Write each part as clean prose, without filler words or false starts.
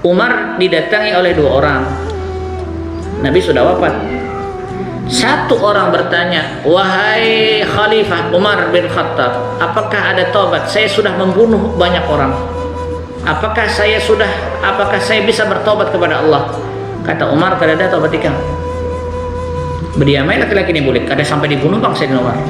Umar didatangi oleh 2 orang. Nabi sudah wafat. Satu orang bertanya, "Wahai Khalifah Umar bin Khattab, apakah ada taubat? Saya sudah membunuh banyak orang. Apakah saya bisa bertobat kepada Allah?" Kata Umar, "Kada ada taubat ikang." Berdiamai laki-laki ini boleh. Kada sampai dibunuh bang Sayyidina Umar.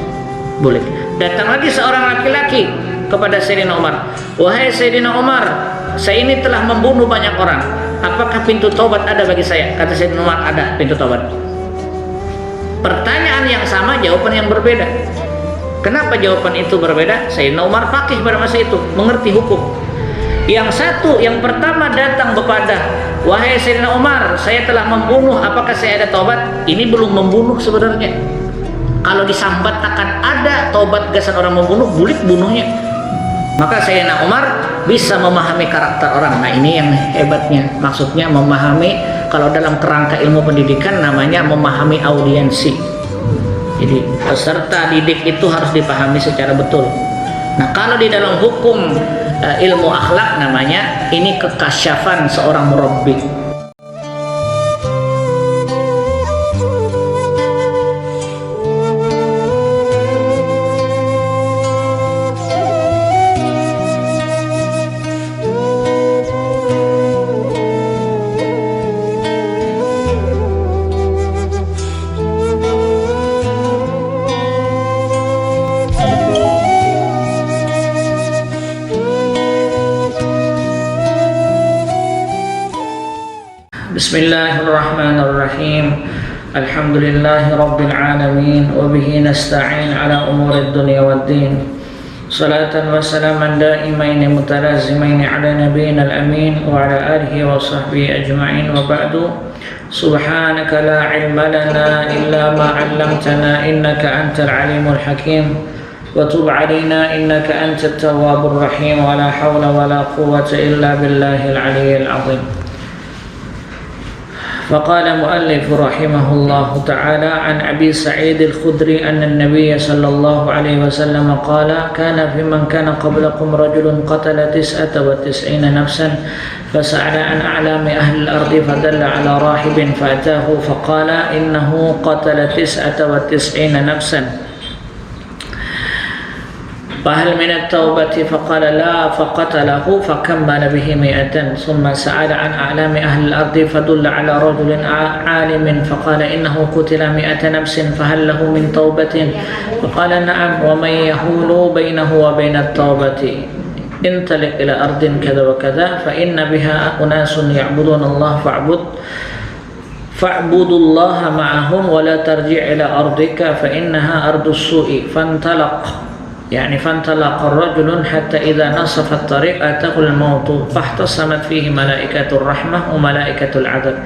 Boleh. Datang lagi seorang laki-laki kepada Sayyidina Umar, "Wahai Sayyidina Umar, saya ini telah membunuh banyak orang. Apakah pintu taubat ada bagi saya?" Kata Sayyidina Umar, "Ada pintu taubat." Pertanyaan yang sama, jawaban yang berbeda. Kenapa jawaban itu berbeda? Sayyidina Umar faqih pada masa itu, mengerti hukum. Yang satu, yang pertama datang kepada, "Wahai Sayyidina Umar, saya telah membunuh, apakah saya ada taubat?" Ini belum membunuh sebenarnya. Kalau disambat akan ada taubat gasan orang membunuh, bulik bunuhnya. Maka Sayyidina Umar bisa memahami karakter orang. Nah, ini yang hebatnya. Maksudnya memahami, kalau dalam kerangka ilmu pendidikan namanya memahami audiensi. Jadi peserta didik itu harus dipahami secara betul. Nah, kalau di dalam hukum ilmu akhlak namanya ini kekasyafan seorang murabbi. Bismillahirrahmanirrahim. Alhamdulillahi rabbil alamin wa bihi nasta'in ala umurid dunya waddin. Salatan wa salaman daimaini mutalazimaini ala nabiyyina al-amin wa ala alihi wa sahbihi ajma'in, wa ba'du. Subhanaka la ilma lana illa ma 'allamtana innaka antal alimul hakim. Wa tub 'alaina innaka antat tawwabur rahim. Wa la hawla wa la quwwata illa billahil 'aliyyil 'azim. فقال مؤلف رحمه الله تعالى عن أبي سعيد الخدري أن النبي صلى الله عليه وسلم قال: كان في من كان قبلكم رجل قتل 99 نفسا فسأل عن أعلام أهل الأرض فدل على راهب فأتاه فقال إنه قتل 99 نفسا فهل من التوبة؟ فقال لا، فقتله فكمل به 100. ثم سأل عن أعلام أهل الأرض فدل على رجل عالم فقال إنه قتل 100 نفس فهل له من توبة؟ فقال نعم، ومن يحول بينه وبين التوبة انطلق إلى أرض كذا وكذا فإن بها أناس يعبدون الله فاعبدوا الله معهم ولا ترجع إلى أرضك فإنها أرض السوء. فانطلق الرجل حتى إذا نصف الطريق أتاه الموت فاحتصمت فيه ملائكة الرحمة وملائكة العذاب.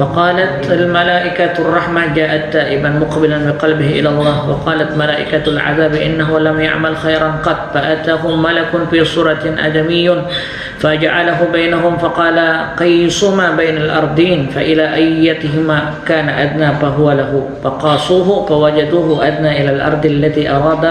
فقالت الملائكة الرحمة جاءت تائبا مقبلا بقلبه إلى الله، وقالت ملائكة العذاب إنه لم يعمل خيرا قط. فأتاه ملك في صورة أدمي فجعله بينهم فقال قيسما بين الأرضين فإلى أيتهما كان أدنى فهو له، فقاسوه فوجدوه أدنى إلى الأرض التي أراد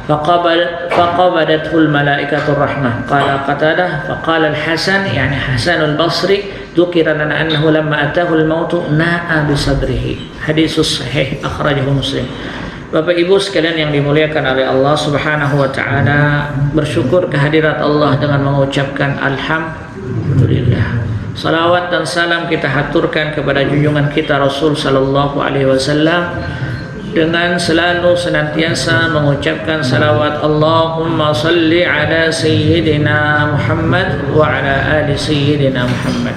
فقبضته الملائكة الرحمة. قال قتادة فقال الحسن يعني حسن البصري ذكر لنا أنه لما أتاه الموت ناء بصدره. Hadis sahih akhrajahu Muslim. Bapak Ibu sekalian yang dimuliakan oleh Allah Subhanahu wa taala, bersyukur kehadirat Allah dengan mengucapkan alhamdulillah. Salawat dan salam kita haturkan kepada junjungan kita Rasul sallallahu alaihi wasallam dengan selalu senantiasa mengucapkan salawat Allahumma salli ala sayyidina Muhammad wa ala ali sayyidina Muhammad.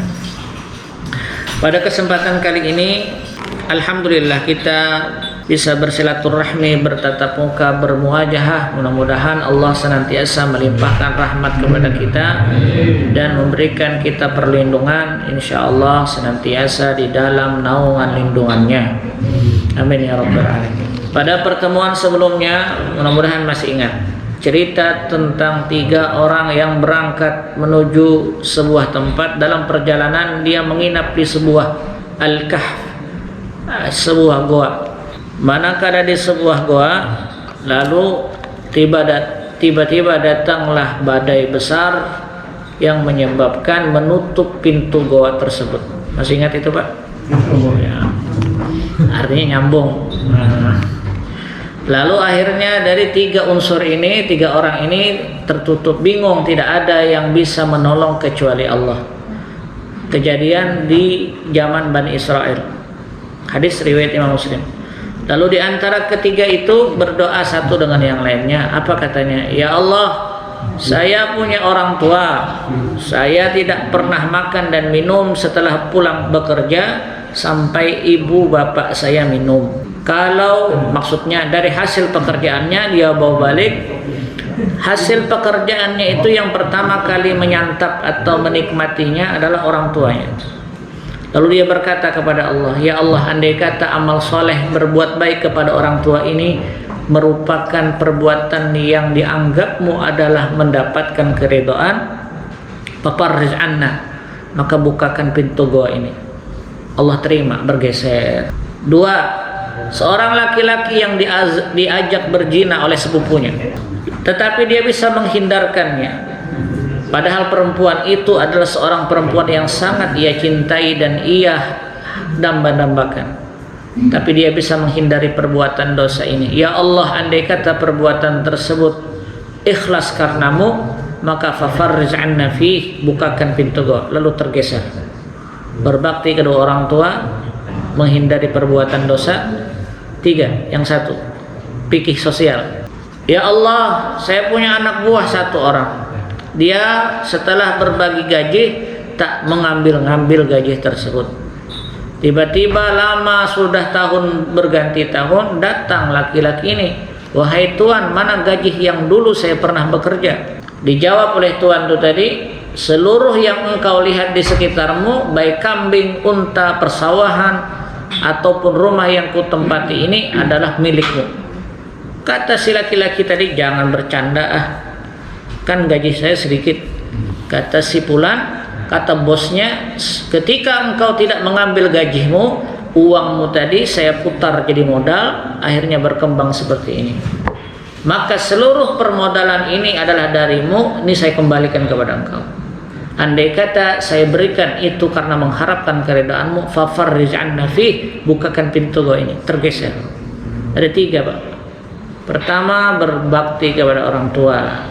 Pada kesempatan kali ini alhamdulillah kita bisa bersilaturahmi, bertatap muka, bermuajahah. Mudah-mudahan Allah senantiasa melimpahkan rahmat kepada kita dan memberikan kita perlindungan, insyaallah senantiasa di dalam naungan lindungannya. Amin ya rabbal alamin. Pada pertemuan sebelumnya, mudah-mudahan masih ingat cerita tentang 3 orang yang berangkat menuju sebuah tempat. Dalam perjalanan dia menginap di sebuah al-kahf, sebuah goa. Manakala di sebuah goa, lalu tiba-tiba datanglah badai besar yang menyebabkan menutup pintu goa tersebut. Masih ingat itu, Pak? Ya. Artinya nyambung. Lalu akhirnya dari 3 unsur ini, 3 orang ini tertutup, bingung, tidak ada yang bisa menolong kecuali Allah. Kejadian di zaman Bani Israel. Hadis riwayat Imam Muslim. Lalu di antara ketiga itu berdoa satu dengan yang lainnya. Apa katanya? Ya Allah, saya punya orang tua. Saya tidak pernah makan dan minum setelah pulang bekerja sampai ibu bapak saya minum. Kalau maksudnya dari hasil pekerjaannya dia bawa balik, hasil pekerjaannya itu yang pertama kali menyantap atau menikmatinya adalah orang tuanya. Lalu dia berkata kepada Allah, ya Allah, andai kata amal soleh berbuat baik kepada orang tua ini merupakan perbuatan yang dianggapmu adalah mendapatkan keridhaan, fafarrij anna, maka bukakan pintu goa ini. Allah terima, bergeser. 2, seorang laki-laki yang diajak berzina oleh sepupunya, tetapi dia bisa menghindarkannya. Padahal perempuan itu adalah seorang perempuan yang sangat ia cintai dan ia damba-dambakan. Tapi dia bisa menghindari perbuatan dosa ini. Ya Allah, andai kata perbuatan tersebut ikhlas karenamu, maka fafarrij anna fih, bukakan pintu goa. Lalu tergeser. Berbakti kedua orang tua, menghindari perbuatan dosa. 3, yang 1, fikih sosial. Ya Allah, saya punya anak buah 1 orang. Dia setelah berbagi gaji tak mengambil-ngambil gaji tersebut. Tiba-tiba lama sudah tahun berganti tahun, datang laki-laki ini, wahai Tuan, mana gaji yang dulu saya pernah bekerja? Dijawab oleh Tuan itu tadi, seluruh yang engkau lihat di sekitarmu, baik kambing, unta, persawahan ataupun rumah yang kutempati ini adalah milikmu. Kata si laki-laki tadi, jangan bercanda ah, kan gaji saya sedikit. Kata si Fulan, kata bosnya, ketika engkau tidak mengambil gajimu, uangmu tadi saya putar jadi modal, akhirnya berkembang seperti ini. Maka seluruh permodalan ini adalah darimu, ini saya kembalikan kepada engkau. Andai kata saya berikan itu karena mengharapkan keredaanmu, fafarrij anna fih, bukakan pintu goa ini. Tergeser. Ada 3, Pak. Pertama, berbakti kepada orang tua.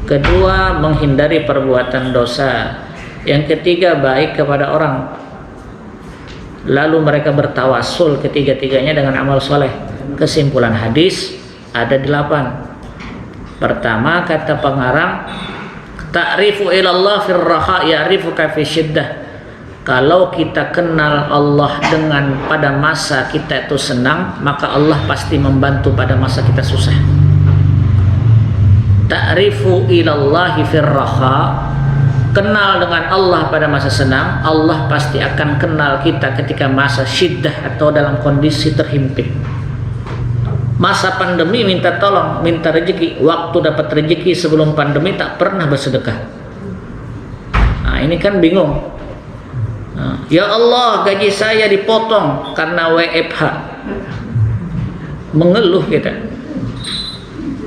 Kedua, menghindari perbuatan dosa. Yang ketiga, baik kepada orang. Lalu mereka bertawassul ketiga-tiganya dengan amal soleh. Kesimpulan hadis ada 8. Pertama, kata pengarang, ta'rifu ilallah fir raha ya'rifuka fi syiddah. Kalau kita kenal Allah dengan pada masa kita itu senang, maka Allah pasti membantu pada masa kita susah. Ta'rifu ilallahi fir raha, kenal dengan Allah pada masa senang, Allah pasti akan kenal kita ketika masa syiddah atau dalam kondisi terhimpit. Masa pandemi minta tolong, minta rezeki. Waktu dapat rezeki sebelum pandemi tak pernah bersedekah. Nah, ini kan bingung. Ya Allah, gaji saya dipotong karena WFH. Mengeluh kita.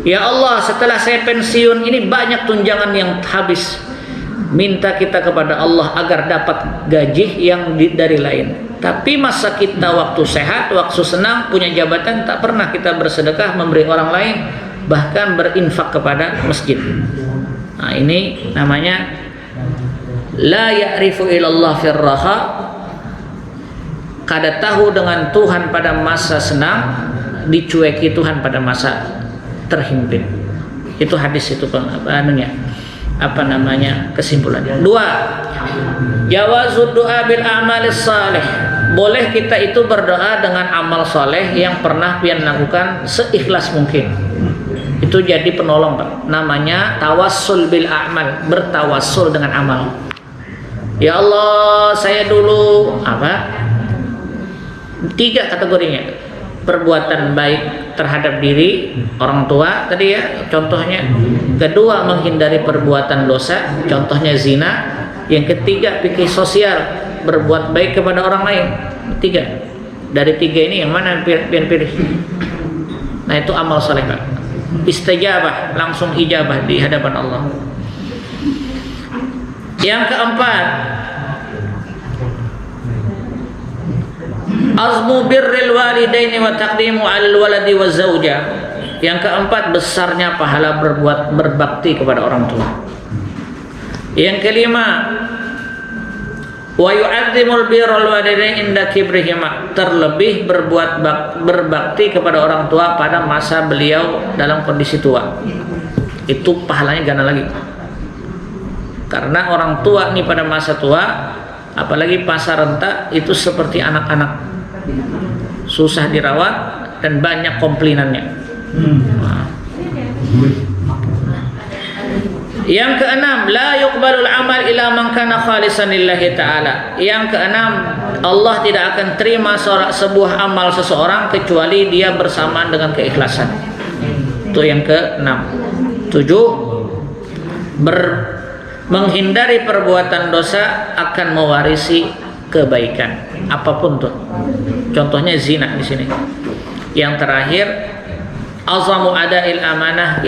Ya Allah, setelah saya pensiun ini banyak tunjangan yang habis. Minta kita kepada Allah agar dapat gaji yang dari lain. Tapi masa kita waktu sehat, waktu senang, punya jabatan, tak pernah kita bersedekah, memberi orang lain, bahkan berinfak kepada masjid. Nah, ini namanya la ya'rifu ilallah firraha, kada tahu dengan Tuhan pada masa senang, dicueki Tuhan pada masa terhimpit. Itu hadis itu kesimpulannya. 2, jawazud doa bil amalis salih. Boleh kita itu berdoa dengan amal soleh yang pernah pian lakukan seikhlas mungkin. Itu jadi penolong, Pak. Namanya tawassul bil a'mal, bertawassul dengan amal. Ya Allah, saya dulu 3 kategorinya. Perbuatan baik terhadap diri, orang tua tadi ya contohnya. Kedua, menghindari perbuatan dosa, contohnya zina. Yang ketiga, fikih sosial, berbuat baik kepada orang lain. 3. Dari 3 ini yang mana yang pilih? Nah, itu amal soleh, Pak. Istajabah, langsung ijabah di hadapan Allah. Yang keempat, azmu birril walidaini wa taqdimu 'alal waladi wa zaujah. Yang keempat, besarnya pahala berbakti kepada orang tua. Yang kelima, wa yu'azzimul birral walidaini inda kibrihima, terlebih berbakti kepada orang tua pada masa beliau dalam kondisi tua. Itu pahalanya gana lagi. Karena orang tua nih pada masa tua, apalagi masa renta, itu seperti anak-anak, susah dirawat dan banyak komplainannya. Yang keenam, la yuqbalul amal ila man kana khalisan lillahi ta'ala. Yang keenam, Allah tidak akan terima sebuah amal seseorang kecuali dia bersamaan dengan keikhlasan. Itu yang keenam. 7, menghindari perbuatan dosa akan mewarisi kebaikan apapun tuh. Contohnya zina di sini. Yang terakhir, azamu ada'il amanah,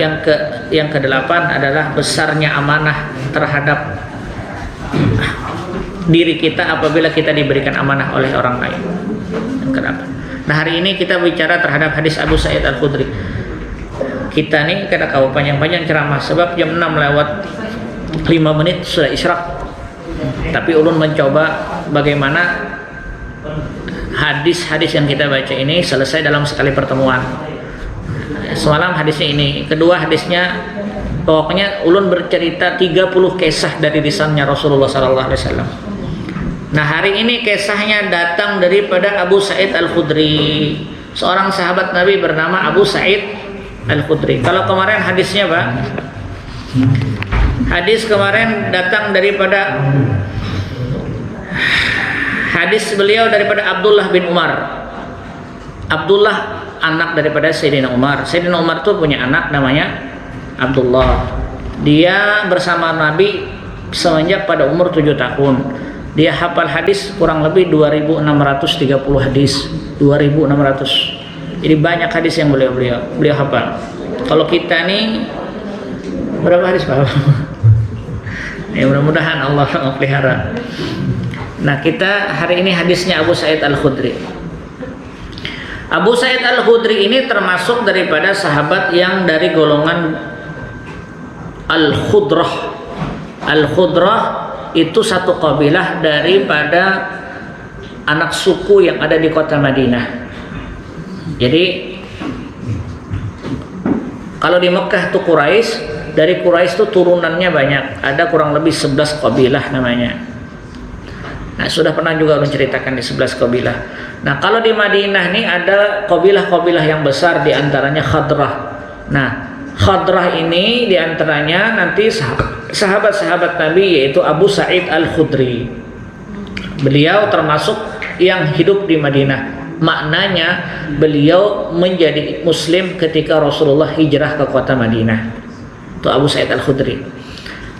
yang kedelapan adalah besarnya amanah terhadap diri kita apabila kita diberikan amanah oleh orang lain. Yang kedelapan. Nah, hari ini kita bicara terhadap hadis Abu Sa'id Al-Khudri. Kita nih kada kau panjang-panjang ceramah sebab jam 6 lewat 5 menit sudah isyraq. Tapi ulun mencoba bagaimana hadis-hadis yang kita baca ini selesai dalam sekali pertemuan. Semalam hadisnya ini, kedua hadisnya pokoknya ulun bercerita 30 kisah dari lisannya Rasulullah sallallahu alaihi wasallam. Nah, hari ini kisahnya datang daripada Abu Sa'id Al-Khudri, seorang sahabat Nabi bernama Abu Sa'id Al-Khudri. Kalau kemarin hadisnya, Pak, hadis kemarin datang daripada hadis beliau daripada Abdullah bin Umar. Abdullah anak daripada Sayyidina Umar. Sayyidina Umar tuh punya anak namanya Abdullah. Dia bersama Nabi semenjak pada umur 7 tahun. Dia hafal hadis kurang lebih 2630 hadis. 2600. Jadi banyak hadis yang beliau hafal. Kalau kita nih berapa hadis, Pak? Ya, mudah-mudahan Allah pelihara. Nah, kita hari ini hadisnya Abu Sa'id Al-Khudri. Abu Sa'id Al-Khudri ini termasuk daripada sahabat yang dari golongan Al-Khudrah. Al-Khudrah itu satu kabilah daripada anak suku yang ada di kota Madinah. Jadi kalau di Mekah tuh Quraisy, dari Quraisy tuh turunannya banyak, ada kurang lebih 11 kabilah namanya. Nah, sudah pernah juga menceritakan di 11 kabilah. Nah, kalau di Madinah nih ada kabilah-kabilah yang besar, di antaranya Khadrah. Nah, Khadrah ini di antaranya nanti sahabat-sahabat Nabi, yaitu Abu Sa'id Al-Khudri. Beliau termasuk yang hidup di Madinah. Maknanya beliau menjadi muslim ketika Rasulullah hijrah ke kota Madinah. Itu Abu Sa'id Al-Khudri.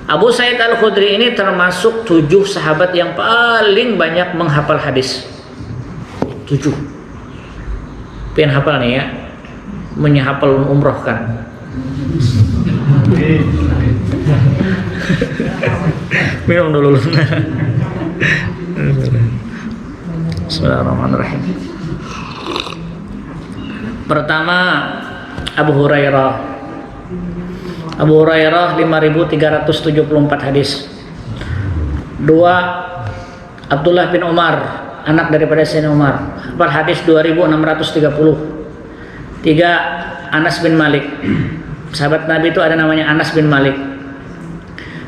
Abu Sa'id Al-Khudri ini termasuk 7 sahabat yang paling banyak menghafal hadis. 7. Pengen hafal nih ya, menyahapal umroh kan. Minum dulu. Bismillahirrahmanirrahim. Pertama, Abu Hurairah. Abu Hurairah 5374 hadis. 2, Abdullah bin Umar, anak daripada Sayyidina Umar, hafal hadis 2630. 3, Anas bin Malik. Sahabat Nabi itu ada namanya Anas bin Malik.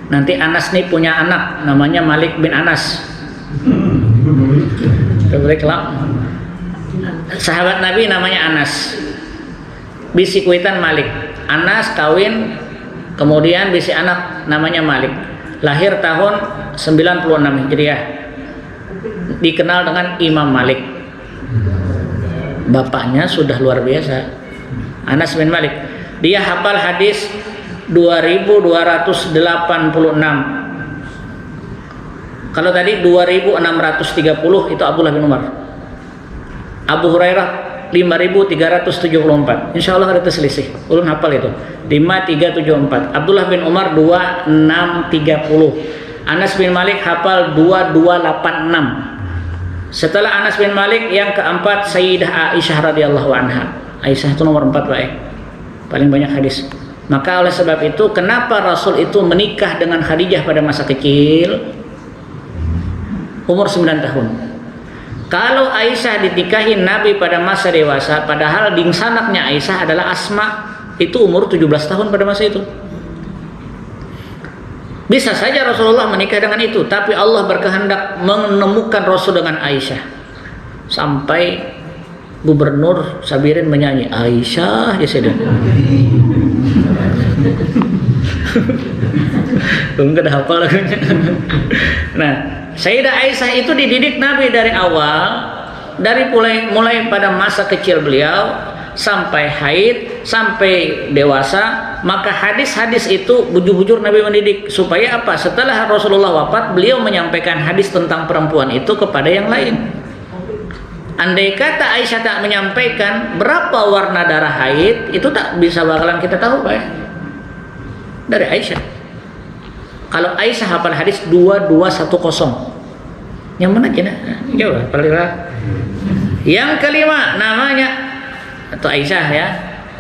Nanti Anas nih punya anak namanya Malik bin Anas. Sahabat Nabi namanya Anas, bisi kuitan Malik. Anas kawin, kemudian bisi anak namanya Malik. Lahir tahun 96 Hijriah. Dikenal dengan Imam Malik. Bapaknya sudah luar biasa, Anas bin Malik. Dia hafal hadis 2286. Kalau tadi 2630 itu Abdullah bin Umar. Abu Hurairah 5374. Insya Allah ada terselisih. Ulun hafal itu 5374. Abdullah bin Umar 2630. Anas bin Malik hafal 2286. Setelah Anas bin Malik yang keempat Sayyidah Aisyah radhiyallahu anha. Aisyah itu nomor 4 Pak. Paling banyak hadis. Maka oleh sebab itu kenapa Rasul itu menikah dengan Khadijah pada masa kecil umur 9 tahun. Kalau Aisyah dinikahin Nabi pada masa dewasa, padahal dingsanaknya Aisyah adalah Asma, itu umur 17 tahun pada masa itu. Bisa saja Rasulullah menikah dengan itu, tapi Allah berkehendak menemukan Rasul dengan Aisyah. Sampai Gubernur Sabirin menyanyi Aisyah ya sudah. Enggak ada hafal lagunya. Nah, Sayyidah Aisyah itu dididik Nabi dari awal, dari mulai pada masa kecil beliau sampai haid, sampai dewasa. Maka hadis-hadis itu bujur-bujur Nabi mendidik supaya apa? Setelah Rasulullah wafat, beliau menyampaikan hadis tentang perempuan itu kepada yang lain. Andai kata Aisyah tak menyampaikan berapa warna darah haid, itu tak bisa bakalan kita tahu Pak. Dari Aisyah. Kalau Aisyah hafal hadis 2210. Yang mana kena? Coba perlihat. Yang kelima namanya atau Aisyah ya.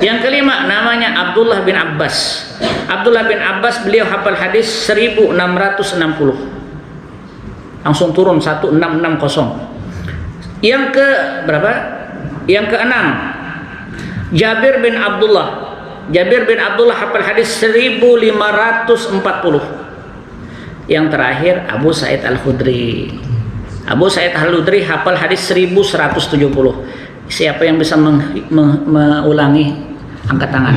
Yang kelima namanya Abdullah bin Abbas. Abdullah bin Abbas beliau hafal hadis 1660. Langsung turun 1660. Yang ke berapa? Yang keenam Jabir bin Abdullah. Jabir bin Abdullah hafal hadis 1540. Yang terakhir Abu Sa'id Al-Khudri. Abu Sa'id Al-Khudri hafal hadis 1170. Siapa yang bisa mengulangi angkat tangan?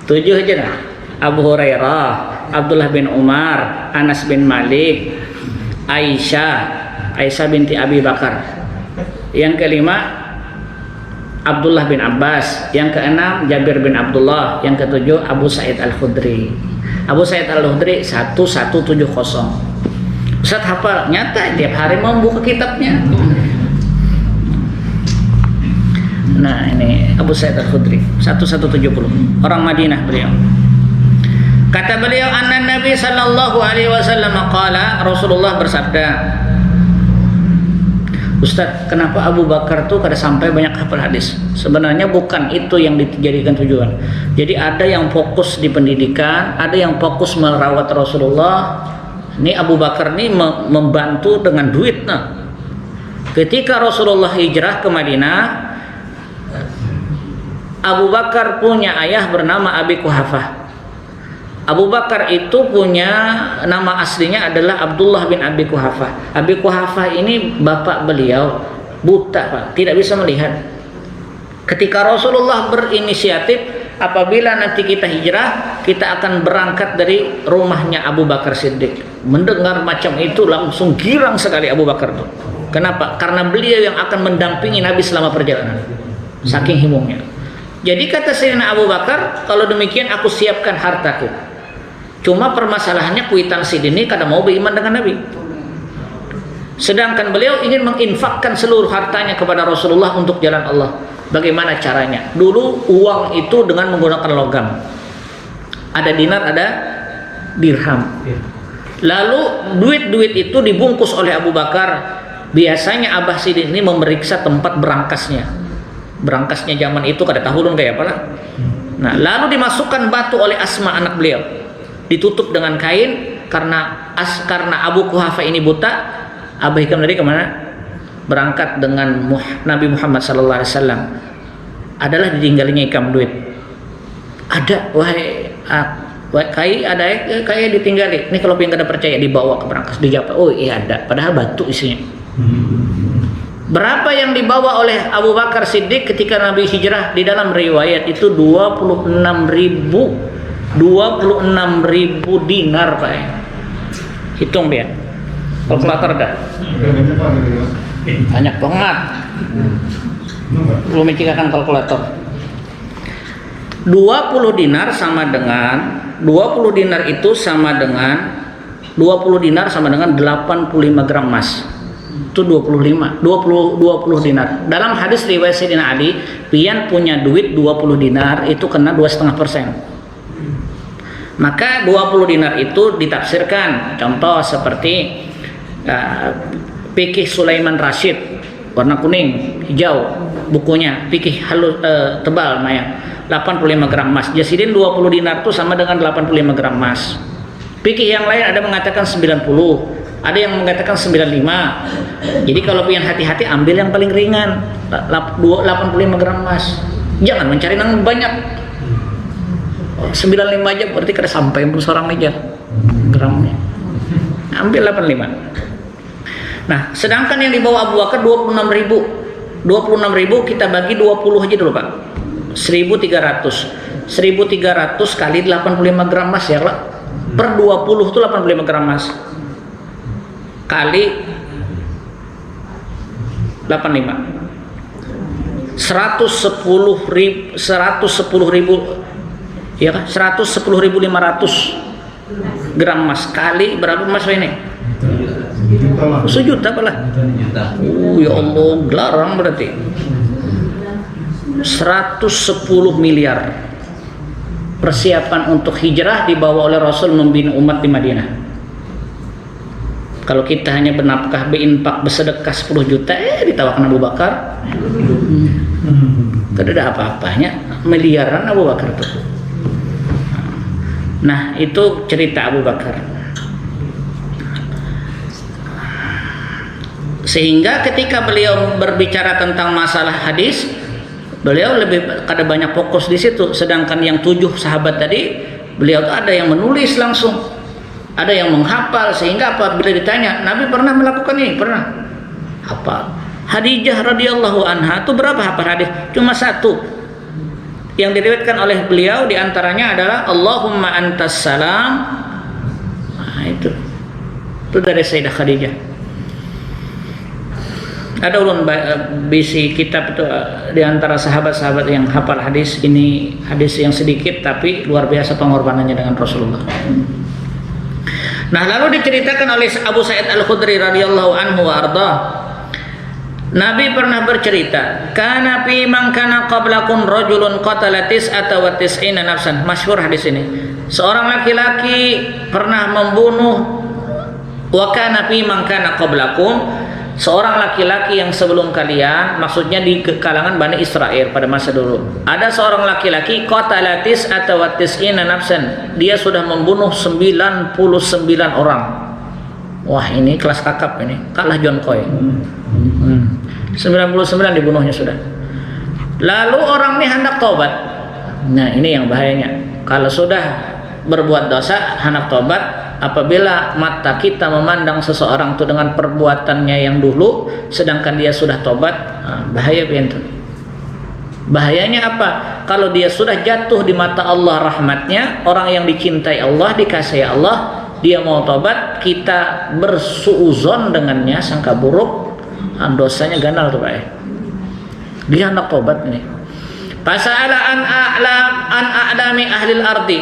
7 aja dah. Abu Hurairah, Abdullah bin Umar, Anas bin Malik, Aisyah binti Abi Bakar. Yang kelima Abdullah bin Abbas. Yang keenam Jabir bin Abdullah. Yang ketujuh Abu Sa'id Al-Khudri. Abu Sa'id Al-Khudri 1170. Ustaz hafal, nyata tiap hari mau buka kitabnya. Nah ini Abu Sa'id Al-Khudri 1170, orang Madinah beliau. Kata beliau, anna Nabi sallallahu alaihi wasallam qala, Rasulullah bersabda. Ustaz, kenapa Abu Bakar tuh kada sampai banyak hafal hadis? Sebenarnya bukan itu yang dijadikan tujuan. Jadi ada yang fokus di pendidikan, ada yang fokus merawat Rasulullah. Ini Abu Bakar ini membantu dengan duit. Nah, ketika Rasulullah hijrah ke Madinah, Abu Bakar punya ayah bernama Abi Quhafah. Abu Bakar itu punya nama aslinya adalah Abdullah bin Abi Quhafah. Abi Quhafah ini bapak beliau buta Pak, tidak bisa melihat. Ketika Rasulullah berinisiatif, apabila nanti kita hijrah, kita akan berangkat dari rumahnya Abu Bakar Siddiq. Mendengar macam itu langsung girang sekali Abu Bakar itu. Kenapa? Karena beliau yang akan mendampingi Nabi selama perjalanan. Saking himungnya. Jadi kata Sayyidina Abu Bakar, kalau demikian aku siapkan hartaku. Cuma permasalahannya kuitansi ini kada mau beriman dengan Nabi. Sedangkan beliau ingin menginfakkan seluruh hartanya kepada Rasulullah untuk jalan Allah. Bagaimana caranya? Dulu uang itu dengan menggunakan logam. Ada dinar, ada dirham. Lalu duit-duit itu dibungkus oleh Abu Bakar. Biasanya Abah Sidin ini memeriksa tempat berangkasnya. Berangkasnya zaman itu kada tahu dong kayak apa lah. Nah, lalu dimasukkan batu oleh Asma anak beliau. Ditutup dengan kain karena Abu Quhafah ini buta. Abah Hikam dari kemana? Berangkat dengan Nabi Muhammad sallallahu alaihi wasallam. Adalah ditinggalinya ikam duit. Ada wahai kai ada kayak ditinggali. Ini kalau pengen kada percaya dibawa ke berangkas dijawab. Oh iya ada, padahal batu isinya. Berapa yang dibawa oleh Abu Bakar Siddiq ketika Nabi hijrah? Di dalam riwayat itu 26.000 dinar Pak. Hitung dia. Kalkulator dah. Banyak banget. Belum mencikakan kalkulator. 20 dinar sama dengan 20 dinar itu sama dengan 20 dinar sama dengan 85 gram emas. Itu 20 dinar. Dalam hadis riwayat Sayyidina Ali, pian punya duit 20 dinar itu kena 2,5%. Maka 20 dinar itu ditafsirkan. Contoh seperti Fikih Sulaiman Rasyid, warna kuning, hijau bukunya, fikih halus tebal lumayan, 85 gram emas. Jasidin 20 dinar itu sama dengan 85 gram emas. Fikih yang lain ada mengatakan 90, ada yang mengatakan 95. Jadi kalau pengen hati-hati ambil yang paling ringan, 85 gram emas. Jangan mencari yang banyak. 95 aja berarti kada sampai seorang aja gramnya. Ambil 85. Nah, sedangkan yang dibawa Abu Bakar 26.000. 26.000 kita bagi 20 aja dulu, Pak. 1.300. 1.300 kali 85 gram emas ya, Pak. Per 20 itu 85 gram emas. Kali 85. 110.000 ya kan? 110.500 gram emas kali berapa emas ini? 1 juta apalah. Ya Allah, gelarang berarti 110 miliar persiapan untuk hijrah dibawa oleh Rasul membina umat di Madinah. Kalau kita hanya bernafkah, berinfak, bersedekah 10 juta, ditawarkan Abu Bakar. Tidak ada apa-apanya, miliaran Abu Bakar itu. Nah, itu cerita Abu Bakar. Sehingga ketika beliau berbicara tentang masalah hadis, beliau lebih kada banyak fokus di situ. Sedangkan yang 7 sahabat tadi, beliau tuh ada yang menulis langsung, ada yang menghafal, sehingga apabila ditanya, Nabi pernah melakukan ini? Pernah. Hafal. Khadijah radhiyallahu anha itu berapa hafal hadis? Cuma 1. Yang diriwayatkan oleh beliau diantaranya adalah Allahumma antas salam. Nah, itu dari Sayyidah Khadijah. Ada ulun bisi kitab itu di antara sahabat-sahabat yang hafal hadis. Ini hadis yang sedikit tapi luar biasa pengorbanannya dengan Rasulullah. Nah, lalu diceritakan oleh Abu Sa'id Al-Khudri radhiyallahu anhu wa arda, Nabi pernah bercerita, kana fi man kana qablakum rajulun qatala tis'ata wa tis'ina nafsan. Masyhur hadis ini. Seorang laki-laki pernah membunuh, wa kana fi man kana qablakum, seorang laki-laki yang sebelum kalian, maksudnya di kalangan Bani Israel pada masa dulu. Ada seorang laki-laki qatala tis'ata wa tis'ina nafsan. Dia sudah membunuh 99 orang. Wah, ini kelas kakap ini. Kalah John Coy. 99 dibunuhnya sudah. Lalu orang ini hendak tobat. Nah, ini yang bahayanya. Kalau sudah berbuat dosa hendak tobat, apabila mata kita memandang seseorang itu dengan perbuatannya yang dulu, sedangkan dia sudah tobat, bahaya pintu. Bahayanya apa? Kalau dia sudah jatuh di mata Allah rahmatnya, orang yang dicintai Allah, dikasihi Allah, dia mau tobat, kita bersuuzon dengannya, sangka buruk, dosanya ganal tuh Pak. Dia hendak tobat nih. Fasa'ala an a'lami ahlil ardi.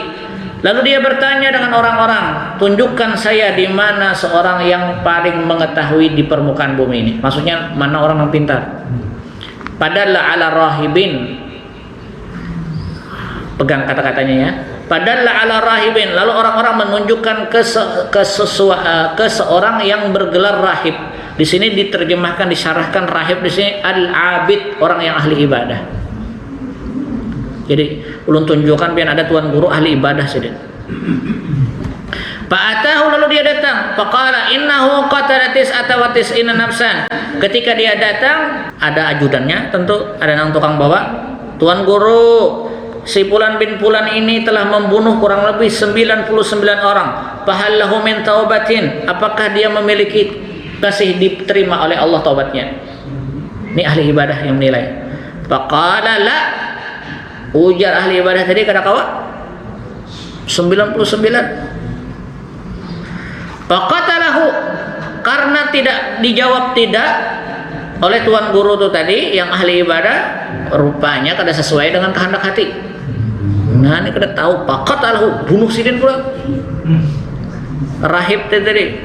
Lalu dia bertanya dengan orang-orang, tunjukkan saya di mana seorang yang paling mengetahui di permukaan bumi ini. Maksudnya mana orang yang pintar. Padalla ala rahibin. Pegang kata-katanya ya. Padalla ala rahibin. Lalu orang-orang menunjukkan ke seorang yang bergelar rahib. Di sini diterjemahkan, disyarahkan rahib di sini al-abid, orang yang ahli ibadah. Jadi ulun tunjukkan biar ada tuan guru ahli ibadah sedih. Fa'atahu, lalu dia datang. Faqala innahu qatala tis'ata wa tis'ina nafsan. Ketika dia datang, ada ajudannya, tentu ada yang tukang bawa. Tuan guru, si Fulan bin Fulan ini telah membunuh kurang lebih 99 orang. Fahallahu min taubatin. Apakah dia memiliki kasih diterima oleh Allah taubatnya? Ini ahli ibadah yang menilai. Faqala la. Ujar ahli ibadah tadi kata kawan 99. Faqatalahu, karena tidak dijawab tidak oleh tuan guru itu tadi yang ahli ibadah, rupanya kada sesuai dengan kehendak hati. Nah, ini kada tahu. Faqatalahu, bunuh sidin pula. Rahib tadi.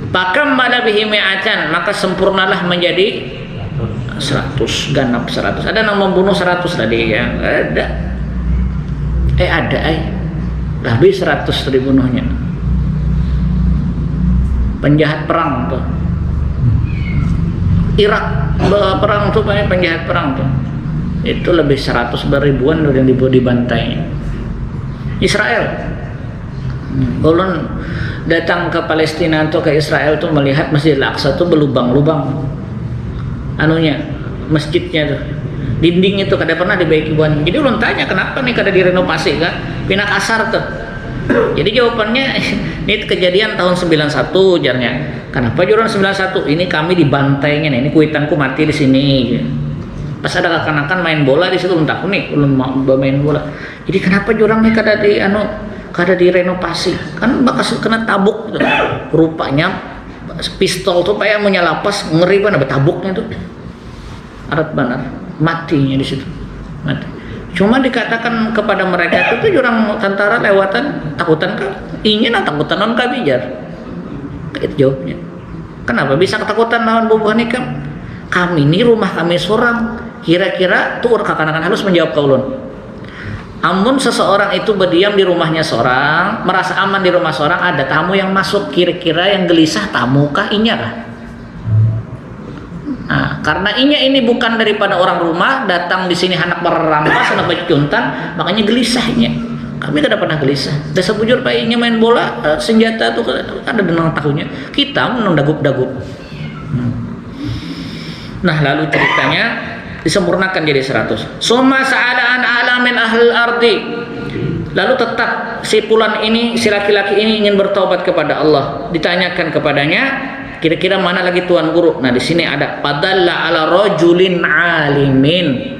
Pakam pada bihi mi'atan, maka sempurnalah menjadi 100, ganap 100. Ada yang membunuh 100 tadi ya? Ada. Ada Habis 100 dibunuhnya. Penjahat perang tuh. Irak perang tuh banyak penjahat perang tuh. Itu lebih 100 ribuan yang dibantai. Israel. Ulun datang ke Palestina atau ke Israel tuh melihat Masjid Al-Aqsa tuh berlubang-lubang. Anunya, masjidnya tuh. Dinding itu kada pernah dibaiki buan. Jadi ulun tanya kenapa nih kada direnovasi kan? Pindah kasar tuh. Jadi jawabannya ini kejadian tahun 91 ujarnya. Kenapa juran 91? Ini kami dibantainya nih. Ini kuitanku mati di sini. Pas ada kanak-kanak main bola di situ entah nih ulun mau main bola. Jadi kenapa jurang nih kada direnovasi? Kan bakas kena tabuk gitu. Rupanya pistol tuh kayak menyalapas ngeri banget tabuknya tuh. Arat benar matinya di situ. Mati. Cuma dikatakan kepada mereka itu jurang tentara lewatan takutan kah? Ingin takutan non kabijar. Itu jawabnya. Kenapa bisa ketakutan lawan bubuh nikam? Kami ini rumah kami seorang. Kira-kira tuh kakak-kakak harus menjawab kaulun. Amun seseorang itu berdiam di rumahnya seorang, merasa aman di rumah seorang, ada tamu yang masuk, kira-kira yang gelisah tamu kah inya kah? Nah, karena inya ini bukan daripada orang rumah, datang di sini hendak merampas, hendak baju juntan, makanya gelisahnya. Kami kada pernah gelisah. Desa bujur pak inya main bola, senjata tuh ada denang tahunya. Kita menang dagup-dagup. Nah, lalu ceritanya disempurnakan jadi 100. Summa sa'alaan alamin ahlul ardi. Lalu tetap si fulan ini, si laki-laki ini ingin bertaubat kepada Allah. Ditanyakan kepadanya, kira-kira mana lagi tuan guru? Nah, di sini ada padalla ala rajulin alimin.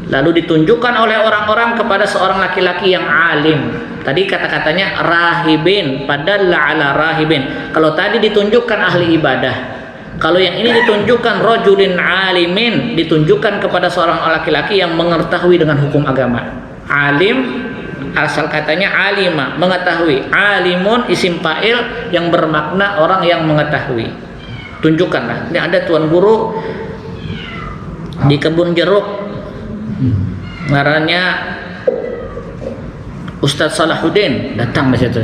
Lalu ditunjukkan oleh orang-orang kepada seorang laki-laki yang alim. Tadi kata-katanya rahibin, padalla ala rahibin. Kalau tadi ditunjukkan ahli ibadah. Kalau yang ini ditunjukkan rajulin alimin, ditunjukkan kepada seorang laki-laki yang mengetahui dengan hukum agama. Alim asal katanya alima, mengetahui. Alimun isim fa'il yang bermakna orang yang mengetahui. Tunjukkanlah. Ini ada tuan guru di kebun jeruk. Ngarannya Ustadz Salahuddin, datang di situ.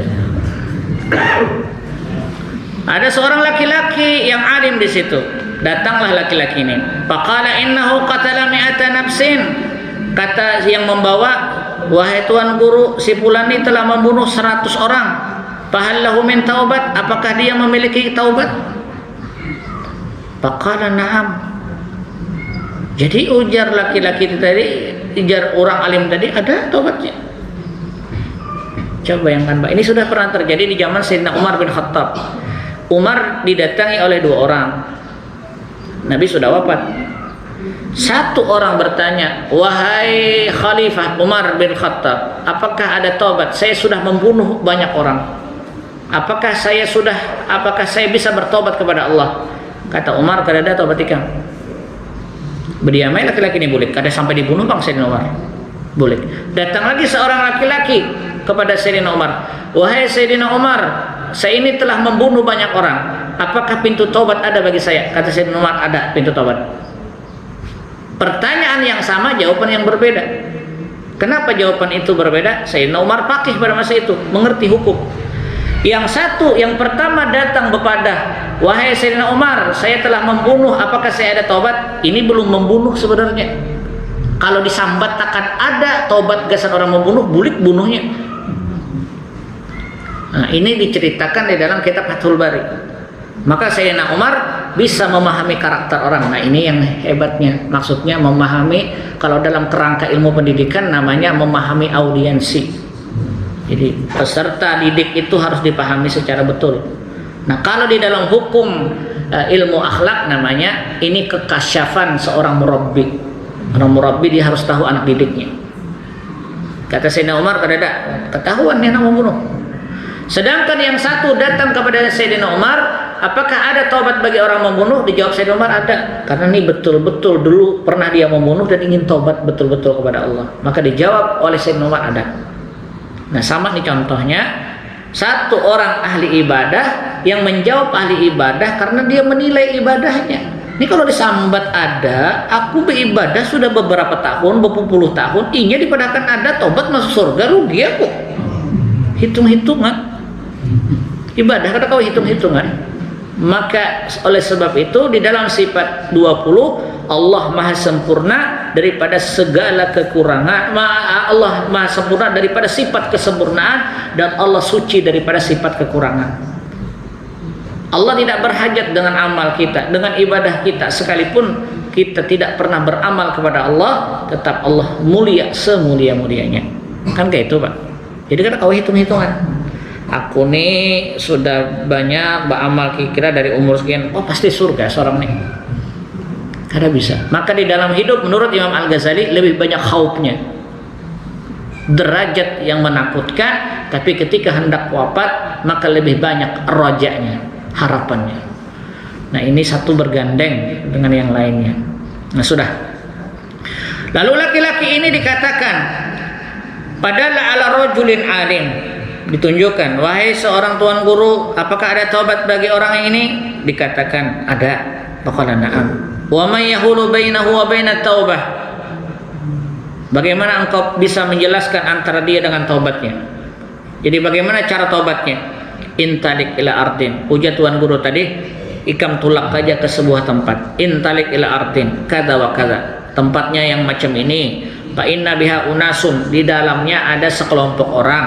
Ada seorang laki-laki yang alim di situ. Datanglah laki-laki ini. Faqala innahu qatala mi'ata nafsin. Kata yang membawa, wahai tuan guru, si fulan ini telah membunuh 100 orang. Fahal lahu min taubat? Apakah dia memiliki taubat? Faqala na'am. Jadi ujar laki-laki itu tadi, ujar orang alim tadi, ada taubatnya. Coba bayangkan Pak, ini sudah pernah terjadi di zaman Sayyidina Umar bin Khattab. Umar didatangi oleh 2 orang. Nabi sudah wafat. Satu orang bertanya, wahai Khalifah Umar bin Khattab, apakah ada taubat? Saya sudah membunuh banyak orang. Apakah saya bisa bertobat kepada Allah? Kata Umar, kada ada taubat ikam. Berdiamai laki-laki ini boleh. Kada sampai dibunuh bang Sayyidina Umar. Boleh. Datang lagi seorang laki-laki kepada Sayyidina Umar, wahai Sayyidina Umar, saya ini telah membunuh banyak orang. Apakah pintu taubat ada bagi saya? Kata Sayyidina Umar, ada pintu taubat. Pertanyaan yang sama, jawaban yang berbeda. Kenapa jawaban itu berbeda? Sayyidina Umar faqih pada masa itu, mengerti hukum. Yang satu, yang pertama datang kepada, wahai Sayyidina Umar, saya telah membunuh, apakah saya ada taubat? Ini belum membunuh sebenarnya. Kalau disambat akan ada taubat gasan orang membunuh, bulik bunuhnya. Nah, ini diceritakan di dalam kitab Fathul Bari. Maka Sayyidina Umar bisa memahami karakter orang. Nah, ini yang hebatnya. Maksudnya memahami, kalau dalam kerangka ilmu pendidikan namanya memahami audiensi. Jadi peserta didik itu harus dipahami secara betul. Nah, kalau di dalam hukum ilmu akhlak namanya ini kekasyafan seorang murabbi. Orang murabbi dia harus tahu anak didiknya. Kata Sayyidina Umar, kada ada ketahuan dia nak membunuh. Sedangkan yang satu datang kepada Sayyidina Umar, apakah ada taubat bagi orang membunuh? Dijawab Sayyidina Umar, ada. Karena ini betul-betul dulu pernah dia membunuh dan ingin taubat betul-betul kepada Allah. Maka dijawab oleh Sayyidina Umar, ada. Nah, sama nih contohnya, satu orang ahli ibadah yang menjawab ahli ibadah karena dia menilai ibadahnya. Ini kalau disambat ada, aku beribadah sudah beberapa tahun, berpuluh tahun, ingin dipadakan ada taubat masuk surga, rugi aku. hitung-hitungan. Ibadah kada kau hitung-hitungan. Maka oleh sebab itu di dalam sifat 20 Allah maha sempurna daripada segala kekurangan. Allah maha sempurna daripada sifat kesempurnaan, dan Allah suci daripada sifat kekurangan. Allah tidak berhajat dengan amal kita, dengan ibadah kita. Sekalipun kita tidak pernah beramal kepada Allah, tetap Allah mulia semulia-mulianya. Kan kayak itu, Pak. Jadi kan kau hitung-hitungan. Aku nih sudah banyak beramal, kira dari umur sekian, oh pasti surga seorang nih. Kada bisa. Maka di dalam hidup menurut Imam Al-Ghazali lebih banyak khaufnya, derajat yang menakutkan, tapi ketika hendak wafat maka lebih banyak rojanya, harapannya. Nah ini satu bergandeng dengan yang lainnya. Nah sudah. Lalu laki-laki ini dikatakan padahal ala rajulin alim, ditunjukkan, wahai seorang tuan guru, apakah ada taubat bagi orang yang ini? Dikatakan ada. Faqala na'am. Wa may yahulu bainahu wa bainat taubah. Bagaimana engkau bisa menjelaskan antara dia dengan taubatnya? Jadi bagaimana cara taubatnya? Intalik ila ardin. Ujar tuan guru tadi, ikam tulak saja ke sebuah tempat. Intalik ila ardin kada wa kada. Tempatnya yang macam ini. Fa inna biha unasun, di dalamnya ada sekelompok orang.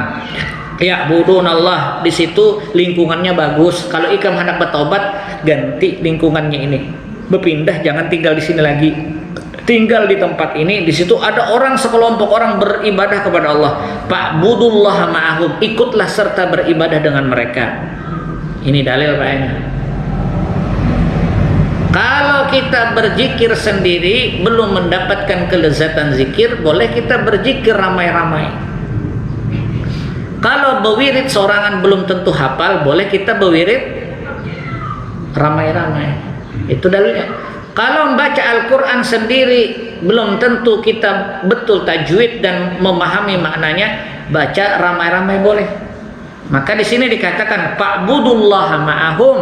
Ya budun Allah, di situ lingkungannya bagus. Kalau ikam hendak bertobat, ganti lingkungannya ini, berpindah, jangan tinggal di sini lagi, tinggal di tempat ini. Di situ ada orang, sekelompok orang beribadah kepada Allah. Pak budullah ma'ahum, ikutlah serta beribadah dengan mereka. Ini dalil Pak. Kalau kita berzikir sendiri belum mendapatkan kelezatan zikir, boleh kita berzikir ramai-ramai. Kalau berwirid sorangan belum tentu hafal, boleh kita berwirid ramai-ramai. Itu dalilnya. Kalau membaca Al-Quran sendiri belum tentu kita betul tajwid dan memahami maknanya, baca ramai-ramai boleh. Maka di sini dikatakan fa'budullaha ma'ahum.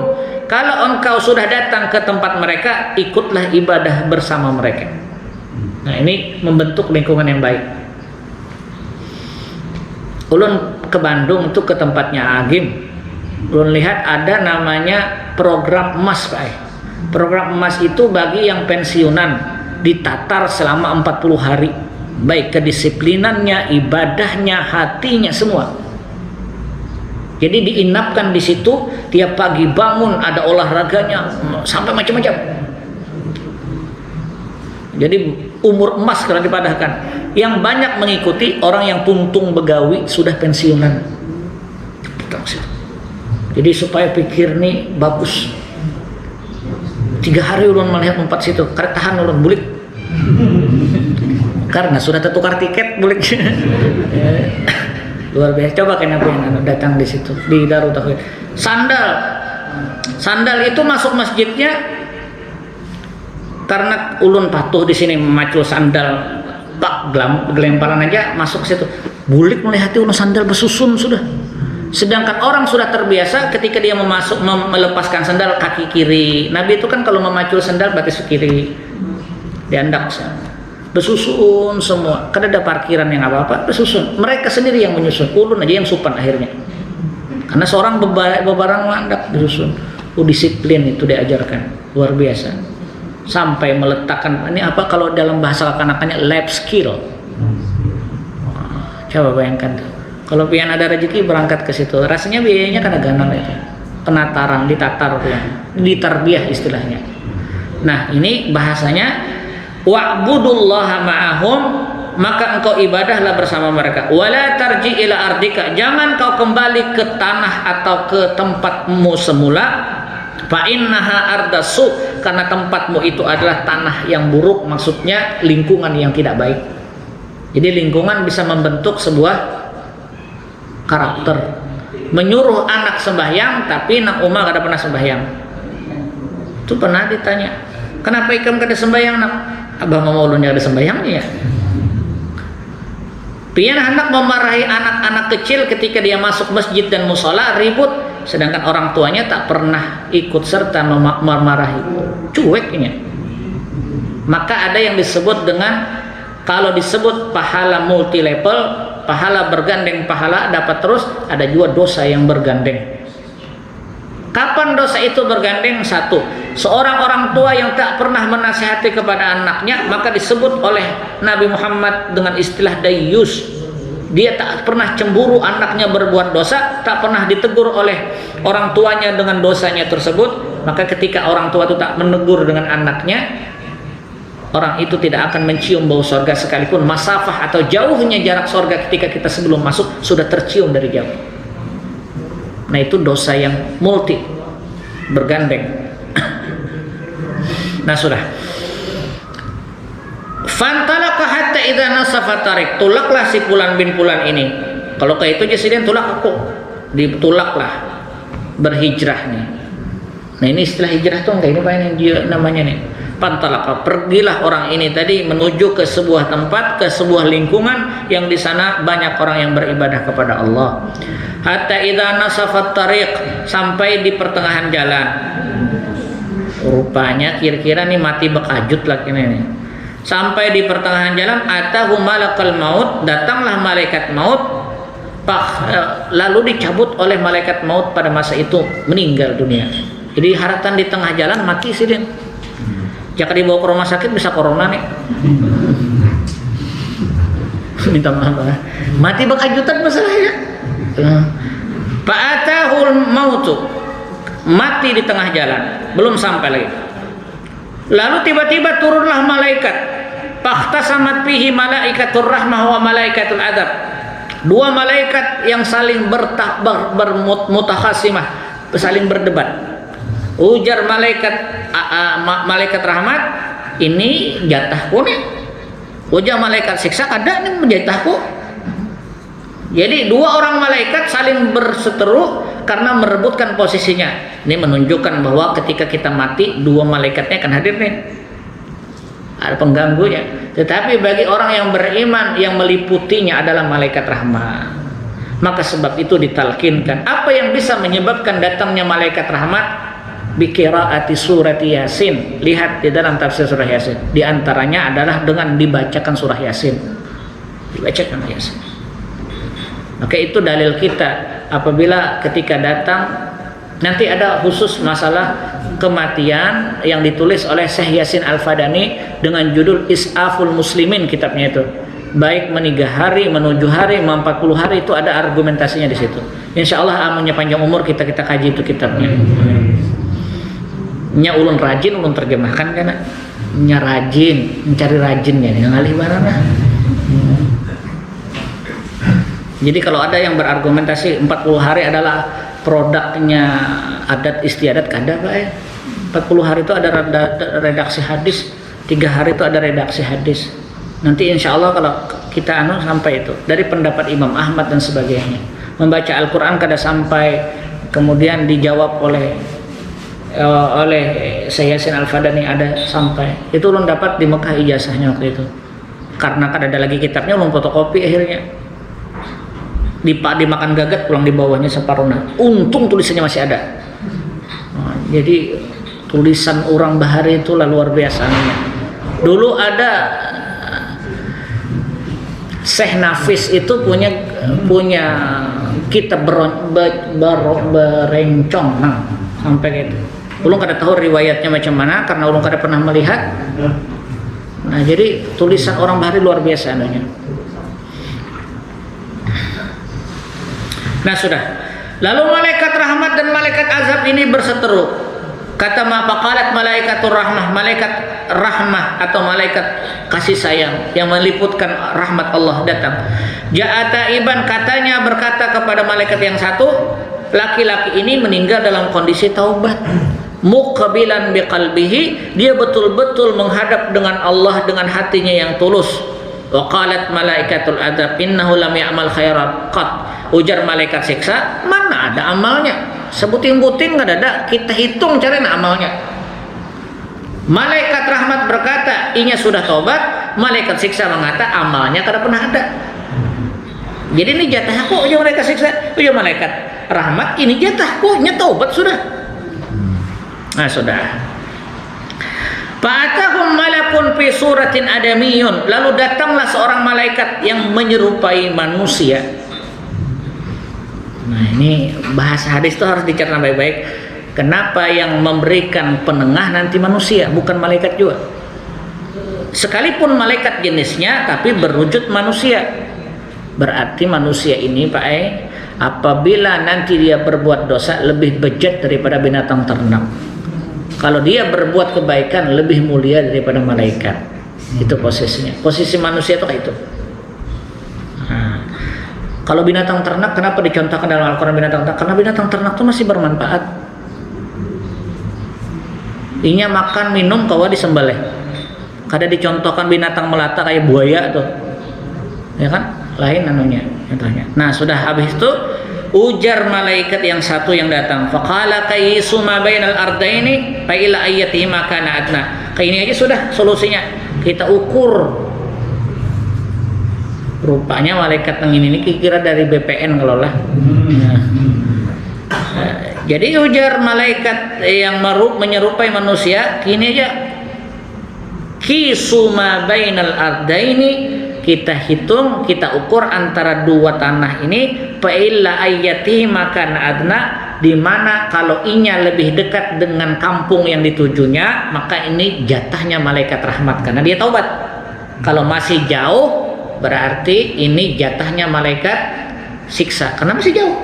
Kalau engkau sudah datang ke tempat mereka, ikutlah ibadah bersama mereka. Nah ini membentuk lingkungan yang baik. Ulun ke Bandung itu ke tempatnya Agim. Ulun lihat ada namanya program emas, Pak. Program emas itu bagi yang pensiunan, ditatar selama 40 hari. Baik kedisiplinannya, ibadahnya, hatinya, semua. Jadi diinapkan di situ, tiap pagi bangun ada olahraganya sampai macam-macam. Jadi umur emas kalau dipadahkan. Yang banyak mengikuti orang yang puntung begawi sudah pensiunan. Jadi supaya pikir nih bagus. 3 hari ulun melihat 4 situ, karena tahan ulun bulik. Karena sudah tertukar tiket bulik. Luar biasa. Coba kenapa yang datang di situ di Darut Tauhid. Sandal itu masuk masjidnya karena ulun patuh di sini memacul sandal, tak gelemparan aja masuk ke situ. Bulik melihat ulun sandal bersusun sudah. Sedangkan orang sudah terbiasa ketika dia melepaskan sandal kaki kiri. Nabi itu kan kalau memacul sandal batis kiri, diandak bersusun semua. Kada ada parkiran yang apa-apa, bersusun. Mereka sendiri yang menyusun. Ulun aja yang supan akhirnya. Karena seorang bebarang landak bersusun. Disiplin itu diajarkan luar biasa. Sampai meletakkan ini apa kalau dalam bahasa kanak-kanaknya lab skill. Coba bayangkan tuh. Kalau pian ada rezeki berangkat ke situ, rasanya biayanya kada ganal itu. Penataran, ditatar tuh, ditarbiyah istilahnya. Nah, ini bahasanya wa'budullaha ma'ahum, maka engkau ibadahlah bersama mereka. Wala tarji ila ardika, jangan kau kembali ke tanah atau ke tempatmu semula. Fa innaha ardasu, karena tempatmu itu adalah tanah yang buruk, maksudnya lingkungan yang tidak baik. Jadi lingkungan bisa membentuk sebuah karakter. Menyuruh anak sembahyang tapi nak umah kada pernah sembahyang. Itu pernah ditanya, kenapa ikam kada sembahyang nak? Abah mau ulunnya ada sembahyangnya ya. Pian hendak memarahi anak-anak kecil ketika dia masuk masjid dan musola ribut, sedangkan orang tuanya tak pernah ikut serta memarahi, cueknya. Maka ada yang disebut dengan, kalau disebut pahala multi level, pahala bergandeng pahala dapat terus, ada juga dosa yang bergandeng. Kapan dosa itu bergandeng? Satu, seorang orang tua yang tak pernah menasihati kepada anaknya, maka disebut oleh Nabi Muhammad dengan istilah dayyus. Dia tak pernah cemburu anaknya berbuat dosa, tak pernah ditegur oleh orang tuanya dengan dosanya tersebut. Maka ketika orang tua itu tak menegur dengan anaknya, orang itu tidak akan mencium bau surga, sekalipun masafah atau jauhnya jarak surga ketika kita sebelum masuk sudah tercium dari jauh. Nah, itu dosa yang multi bergandeng. Nah, sudah. Fantalaka hatta idza nasafa tarik, tulaklah si Fulan bin Fulan ini. Kalau kayak itu jadi tulak aku, ditulaklah, berhijrah nih. Nah, ini istilah hijrah tuh enggak, ini apa ini namanya nih? Fantalaka, pergilah orang ini tadi menuju ke sebuah tempat, ke sebuah lingkungan yang di sana banyak orang yang beribadah kepada Allah. Hatta idza nasafat tariq, sampai di pertengahan jalan. Rupanya kira-kira nih mati bekajut lah ini nih. Sampai di pertengahan jalan, atahu malakal maut, datanglah malaikat maut, lalu dicabut oleh malaikat maut pada masa itu, meninggal dunia. Jadi haratan di tengah jalan mati sih dia. Jika dibawa ke rumah sakit bisa corona nih. Minta maaf, mati bekajutan masalahnya. Fa'atahul mautu, mati di tengah jalan, belum sampai lagi. Lalu tiba-tiba turunlah malaikat. Fahtasamat fihi malaikatur rahmah wa malaikatul adab. Dua malaikat yang saling bermutakhasimah, saling berdebat. Ujar malaikat rahmat, ini jatahku nih. Ujar malaikat siksa, ada nih jatahku. Jadi dua orang malaikat saling berseteru karena merebutkan posisinya. Ini menunjukkan bahwa ketika kita mati, dua malaikatnya akan hadir nih. Ada pengganggunya. Tetapi bagi orang yang beriman, yang meliputinya adalah malaikat rahmat. Maka sebab itu ditalkinkan. Apa yang bisa menyebabkan datangnya malaikat rahmat? Biqiraati surat Yasin. Lihat di dalam tafsir surah Yasin. Di antaranya adalah dengan dibacakan surah Yasin. Dibacakan Yasin. Maka itu dalil kita apabila ketika datang, nanti ada khusus masalah kematian yang ditulis oleh Syekh Yasin Al-Fadani dengan judul Is'aful Muslimin, kitabnya itu. Baik meninggal hari, menuju hari, 40 hari, itu ada argumentasinya di situ. Insya Allah amunnya panjang umur kita kaji itu kitabnya. Nya ulun rajin, ulun terjemahkan kan? Nya rajin, mencari rajinnya, yang alih barana. Jadi kalau ada yang berargumentasi 40 hari adalah produknya adat istiadat, kada Pak ya. 40 hari itu ada redaksi hadis, 3 hari itu ada redaksi hadis. Nanti insya Allah kalau kita sampai itu dari pendapat Imam Ahmad dan sebagainya. Membaca Al-Quran kada sampai, kemudian dijawab oleh Syekh Yasin Al-Fadani ada sampai. Itu ulun dapat di Mekah ijazahnya waktu itu. Karena kada ada lagi kitabnya, ulun fotokopi akhirnya. Dimakan gagat, pulang di bawahnya separuhnya. Untung tulisannya masih ada. Nah, jadi tulisan orang Bahari itu luar biasa. Dulu ada Syekh Nafis itu punya kitab berencong, nah, sampai gitu. Ulun kada tahu riwayatnya macam mana karena ulun kada pernah melihat. Nah, jadi tulisan orang Bahari luar biasa adanya. Nah, sudah. Lalu malaikat rahmat dan malaikat azab ini berseteru. Kata maqalat malaikatur rahmah, malaikat rahmah atau malaikat kasih sayang yang meliputkan rahmat Allah datang. Ja'ata iban, katanya berkata kepada malaikat yang satu, laki-laki ini meninggal dalam kondisi taubat. Muqabilan biqalbihi, dia betul-betul menghadap dengan Allah dengan hatinya yang tulus. Wa qalat malaikatul adab innahu lam ya'mal khairan qat. Ujar malaikat siksa, mana ada amalnya? Sebuting-buting nggak ada, kita hitung cari amalnya. Malaikat rahmat berkata, inya sudah tobat. Malaikat siksa mengata, amalnya kada pernah ada. Jadi ini jatahku, ujar malaikat siksa. Ujar malaikat rahmat, ini jatahku, nya tobat sudah. Nah, sudah. Fa'atahum malakul yakun fi suratin adamiyun, lalu datanglah seorang malaikat yang menyerupai manusia. Nah, ini bahasa hadis itu harus dicerna baik-baik. Kenapa yang memberikan penengah nanti manusia, bukan malaikat juga? Sekalipun malaikat jenisnya, tapi berwujud manusia. Berarti manusia ini, Pak apabila nanti dia berbuat dosa, lebih bejat daripada binatang ternak. Kalau dia berbuat kebaikan, lebih mulia daripada malaikat. Itu posisinya. Posisi manusia itu kayak itu. Nah, kalau binatang ternak, kenapa dicontohkan dalam Al-Quran binatang ternak? Karena binatang ternak itu masih bermanfaat. Inya makan, minum, kawa disembelih. Kada dicontohkan binatang melata kayak buaya tuh. Ya kan? Lain anunya, contohnya. Nah, sudah habis itu ujar malaikat yang satu yang datang, faqala kayyisu ma bainal ardaini fa ila ayati ma kana adna. Kayak ini aja sudah solusinya. Kita ukur. Rupanya malaikat yang ini kira dari BPN kalau lah. Jadi ujar malaikat yang menyerupai manusia, kini aja kisu ma bainal ardaini, kita hitung, kita ukur antara dua tanah ini, fa'illa ayati makan adna, di mana kalau inya lebih dekat dengan kampung yang ditujunya, maka ini jatahnya malaikat rahmat karena dia taubat. Kalau masih jauh, berarti ini jatahnya malaikat siksa karena masih jauh.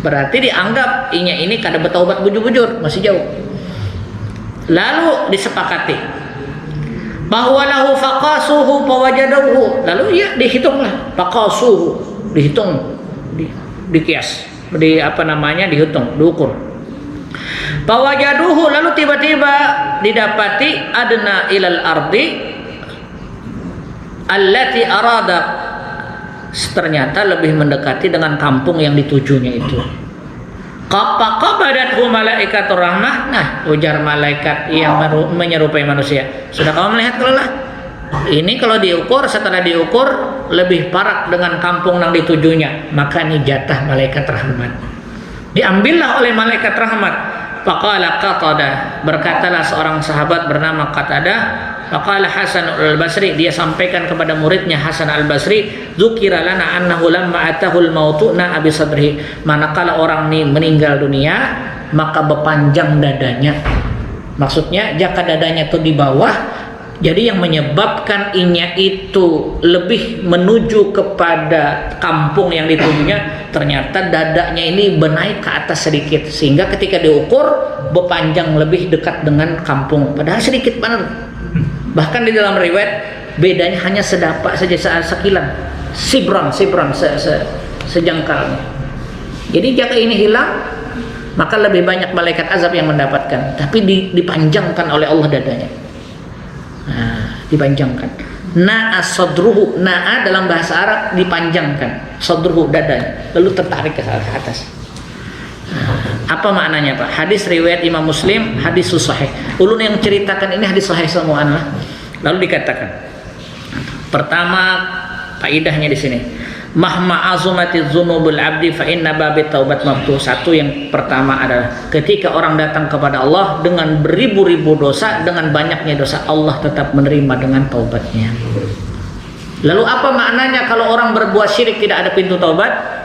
Berarti dianggap inya ini kada bertaubat bujur-bujur, masih jauh. Lalu disepakati bahwa lahu faqasuhu fawajadahu, lalu ya dihitunglah faqasuhu, dihitung, dikias, dihitung, diukur. Fawajaduhu, lalu tiba-tiba didapati adna ilal ardi allati arada, ternyata lebih mendekati dengan kampung yang ditujunya itu. Qaqabadathu malaikatur rahmah. Nah, ujar malaikat yang menyerupai manusia, sudah kamu melihat kalau lah ini kalau diukur, setelah diukur lebih parak dengan kampung yang ditujunya, maka ini jatah malaikat rahmat. Diambillah oleh malaikat rahmat. Faqala Qatadah, berkatalah seorang sahabat bernama Qatadah, faqala Hasan al-Basri, dia sampaikan kepada muridnya Hasan al-Basri, dzukira lana annahu lamma atahul mautu na abi sadrihi, manakala orang ini meninggal dunia maka berpanjang dadanya. Maksudnya jaka dadanya itu di bawah, jadi yang menyebabkan inya itu lebih menuju kepada kampung yang ditujunya, ternyata dadanya ini benaik ke atas sedikit, sehingga ketika diukur berpanjang lebih dekat dengan kampung, padahal sedikit banget. Bahkan di dalam riwayat bedanya hanya sedapak saja, sekilan, sibron sejengkalnya. Jadi jika ini hilang, maka lebih banyak malaikat azab yang mendapatkan, tapi dipanjangkan oleh Allah dadanya. Nah, dipanjangkan. Na'a sadruhu, na'a dalam bahasa Arab dipanjangkan, sadruhu dadanya, lalu tertarik ke atas. Apa maknanya, Pak? Hadis riwayat Imam Muslim, hadis sahih. Ulun yang ceritakan ini hadis sahih semuanya. Lalu dikatakan, pertama faidahnya di sini, mahma azumatiz dzunubul abdi fa inna babit taubat maftuh. Satu yang pertama adalah ketika orang datang kepada Allah dengan beribu-ribu dosa, dengan banyaknya dosa, Allah tetap menerima dengan taubatnya. Lalu apa maknanya kalau orang berbuat syirik tidak ada pintu taubat?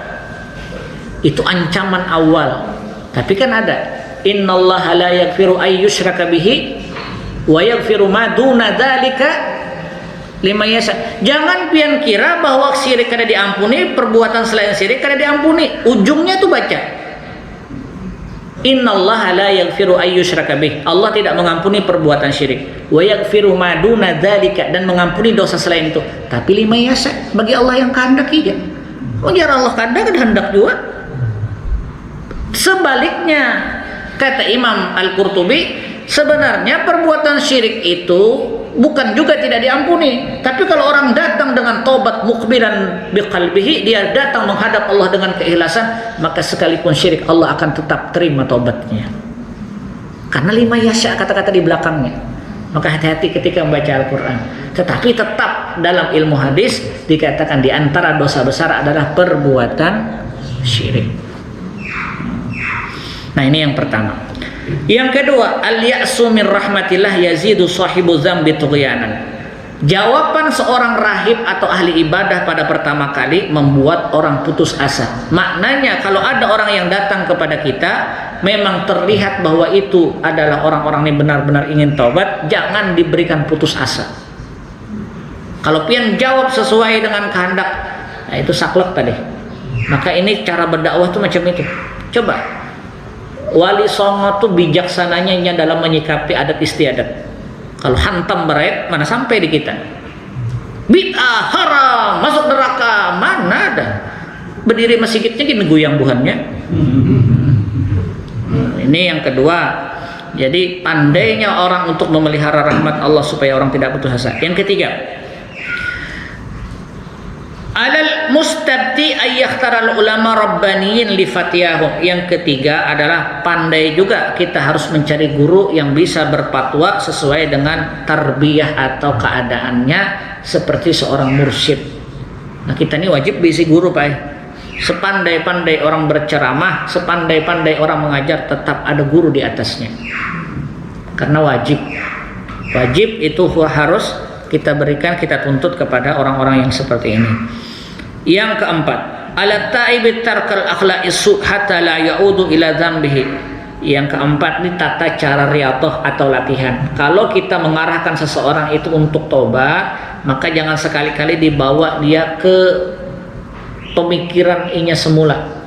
Itu ancaman awal. Tapi kan ada, innallaha la yaghfiru ay yushraka bihi wa yaghfiru ma duna dzalika liman yasha. Jangan pian kira bahwa syirik kada diampuni, perbuatan selain syirik kada diampuni. Ujungnya tuh baca, innallaha la yaghfiru ay yushraka bih. Allah tidak mengampuni perbuatan syirik. Wa yaghfiru ma duna dzalika, dan mengampuni dosa selain itu. Tapi liman yasha, bagi Allah yang kehendaki aja. Ujar Allah kehendak juga. Sebaliknya, kata Imam Al-Qurtubi, sebenarnya perbuatan syirik itu bukan juga tidak diampuni, tapi kalau orang datang dengan tobat mukbilan biqalbihi, dia datang menghadap Allah dengan keikhlasan, maka sekalipun syirik Allah akan tetap terima tobatnya. Karena lima yasya kata-kata di belakangnya. Maka hati-hati ketika membaca Al-Quran. Tetapi tetap dalam ilmu hadis dikatakan di antara dosa besar adalah perbuatan syirik. Nah, ini yang pertama. Yang kedua, al-ya'su min rahmatillah yazidu sahibu dzambi tughyanan. Jawaban seorang rahib atau ahli ibadah pada pertama kali membuat orang putus asa. Maknanya kalau ada orang yang datang kepada kita memang terlihat bahwa itu adalah orang-orang yang benar-benar ingin taubat, jangan diberikan putus asa. Kalau pian jawab sesuai dengan kehendak, nah itu saklek tadi. Maka ini cara berdakwah tuh macam itu. Coba Wali Songo tuh bijaksananya dalam menyikapi adat istiadat. Kalau hantam berat, mana sampai di kita? Bid'ah, haram, masuk neraka, mana ada? Berdiri masjidnya gini goyang buhannya. Ini yang kedua. Jadi pandainya orang untuk memelihara rahmat Allah supaya orang tidak putus asa. Yang ketiga, alal mustabti ayyaktaral ulama rabbaniyin li fatiyahum. Yang ketiga adalah pandai juga kita harus mencari guru yang bisa berfatwa sesuai dengan tarbiyah atau keadaannya seperti seorang mursyid. Nah kita ini wajib bisi guru Pak. Sepandai-pandai orang berceramah, sepandai-pandai orang mengajar, tetap ada guru di atasnya. Karena wajib itu harus kita berikan, kita tuntut kepada orang-orang yang seperti ini. Yang keempat, ala ta'ibit tarkal akhlaqis su hatta la ya'udu ila dzambihi. Yang keempat ini tata cara riyadhah atau latihan. Kalau kita mengarahkan seseorang itu untuk tobat, maka jangan sekali-kali dibawa dia ke pemikiran inya semula.